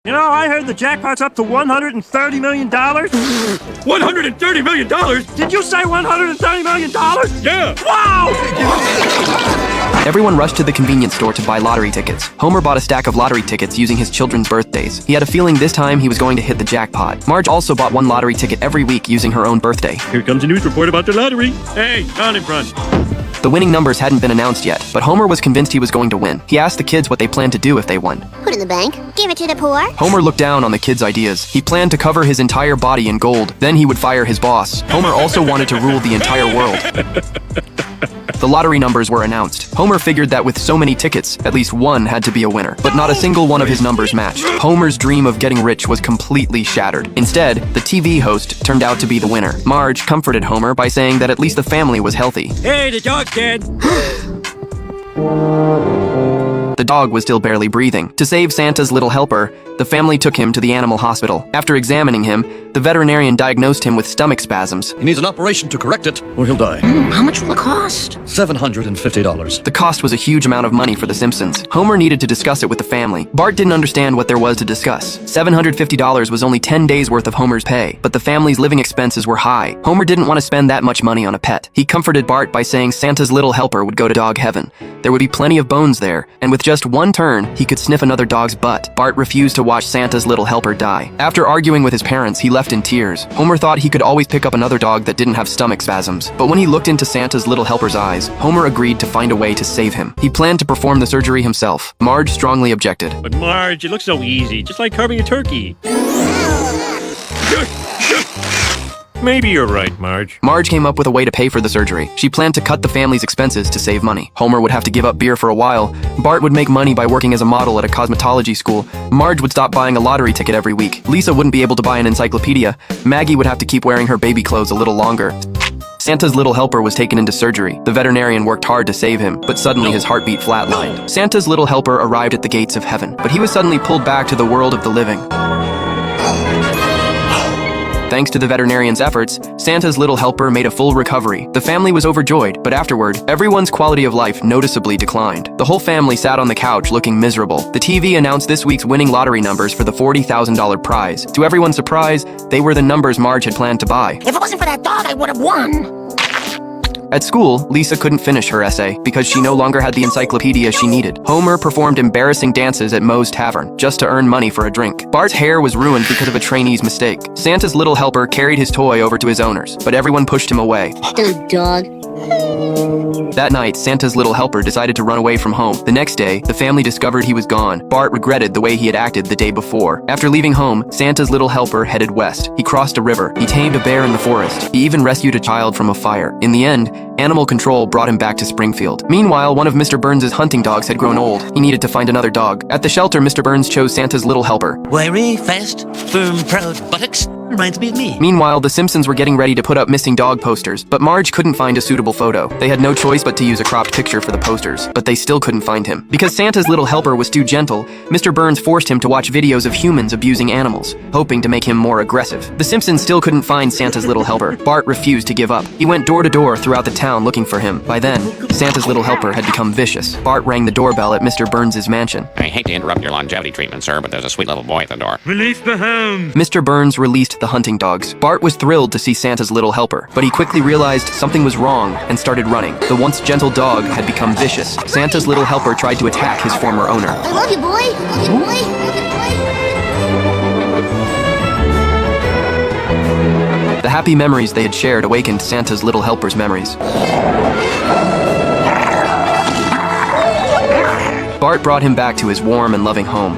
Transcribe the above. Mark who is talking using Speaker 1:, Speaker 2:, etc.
Speaker 1: You know, I heard the jackpot's up to $130 million.
Speaker 2: $130 million?
Speaker 1: Did you say $130 million?
Speaker 2: Yeah!
Speaker 1: Wow!
Speaker 3: Everyone rushed to the convenience store to buy lottery tickets. Homer bought a stack of lottery tickets using his children's birthdays. He had a feeling this time he was going to hit the jackpot. Marge also bought one lottery ticket every week using her own birthday.
Speaker 2: Here comes a news report about the lottery. Hey, on in front.
Speaker 3: The winning numbers hadn't been announced yet, but Homer was convinced he was going to win. He asked the kids what they planned to do if they won.
Speaker 4: Put it in the bank. Give it to the poor.
Speaker 3: Homer looked down on the kids' ideas. He planned to cover his entire body in gold. Then he would fire his boss. Homer also wanted to rule the entire world. The lottery numbers were announced. Homer figured that with so many tickets, at least one had to be a winner. But not a single one of his numbers matched. Homer's dream of getting rich was completely shattered. Instead, the TV host turned out to be the winner. Marge comforted Homer by saying that at least the family was healthy.
Speaker 2: Hey, the dog's dead.
Speaker 3: The dog was still barely breathing. To save Santa's little helper, the family took him to the animal hospital. After examining him, the veterinarian diagnosed him with stomach spasms.
Speaker 5: He needs an operation to correct it, or he'll die.
Speaker 4: How much will it cost?
Speaker 5: $750.
Speaker 3: The cost was a huge amount of money for the Simpsons. Homer needed to discuss it with the family. Bart didn't understand what there was to discuss. $750 was only 10 days worth of Homer's pay, but the family's living expenses were high. Homer didn't want to spend that much money on a pet. He comforted Bart by saying Santa's little helper would go to dog heaven. There would be plenty of bones there, and with just one turn, he could sniff another dog's butt. Bart refused to watch Santa's little helper die. After arguing with his parents, he left in tears. Homer thought he could always pick up another dog that didn't have stomach spasms. But when he looked into Santa's little helper's eyes, Homer agreed to find a way to save him. He planned to perform the surgery himself. Marge strongly objected.
Speaker 2: But Marge, it looks so easy, just like carving a turkey. Maybe you're right, Marge.
Speaker 3: Marge came up with a way to pay for the surgery. She planned to cut the family's expenses to save money. Homer would have to give up beer for a while. Bart would make money by working as a model at a cosmetology school. Marge would stop buying a lottery ticket every week. Lisa wouldn't be able to buy an encyclopedia. Maggie would have to keep wearing her baby clothes a little longer. Santa's little helper was taken into surgery. The veterinarian worked hard to save him, but suddenly his heartbeat flatlined. Santa's little helper arrived at the gates of heaven, but he was suddenly pulled back to the world of the living. Thanks to the veterinarian's efforts, Santa's little helper made a full recovery. The family was overjoyed, but afterward, everyone's quality of life noticeably declined. The whole family sat on the couch looking miserable. The TV announced this week's winning lottery numbers for the $40,000 prize. To everyone's surprise, they were the numbers Marge had planned to buy.
Speaker 4: If it wasn't for that dog, I would have won.
Speaker 3: At school, Lisa couldn't finish her essay because she no longer had the encyclopedia she needed. Homer performed embarrassing dances at Moe's Tavern just to earn money for a drink. Bart's hair was ruined because of a trainee's mistake. Santa's little helper carried his toy over to his owners, but everyone pushed him away.
Speaker 4: Dumb dog.
Speaker 3: That night, Santa's little helper decided to run away from home. The next day, the family discovered he was gone. Bart regretted the way he had acted the day before. After leaving home, Santa's little helper headed west. He crossed a river. He tamed a bear in the forest. He even rescued a child from a fire. In the end, animal control brought him back to Springfield. Meanwhile, one of Mr. Burns' hunting dogs had grown old. He needed to find another dog. At the shelter, Mr. Burns chose Santa's little helper.
Speaker 6: Wiry, fast, firm, proud buttocks. Reminds me of me.
Speaker 3: Meanwhile, the Simpsons were getting ready to put up missing dog posters, but Marge couldn't find a suitable photo. They had no choice but to use a cropped picture for the posters, but they still couldn't find him. Because Santa's little helper was too gentle, Mr. Burns forced him to watch videos of humans abusing animals, hoping to make him more aggressive. The Simpsons still couldn't find Santa's little helper. Bart refused to give up. He went door to door throughout the town looking for him. By then, Santa's little helper had become vicious. Bart rang the doorbell at Mr. Burns' mansion.
Speaker 7: I hate to interrupt your longevity treatment, sir, but there's a sweet little boy at the door.
Speaker 2: Release the hound.
Speaker 3: Mr. Burns released the hunting dogs. Bart was thrilled to see Santa's little helper, but he quickly realized something was wrong and started running. The once gentle dog had become vicious. Santa's little helper tried to attack his former owner.
Speaker 4: I love you, boy. I love you, boy. I love you, boy.
Speaker 3: The happy memories they had shared awakened Santa's little helper's memories. Bart brought him back to his warm and loving home.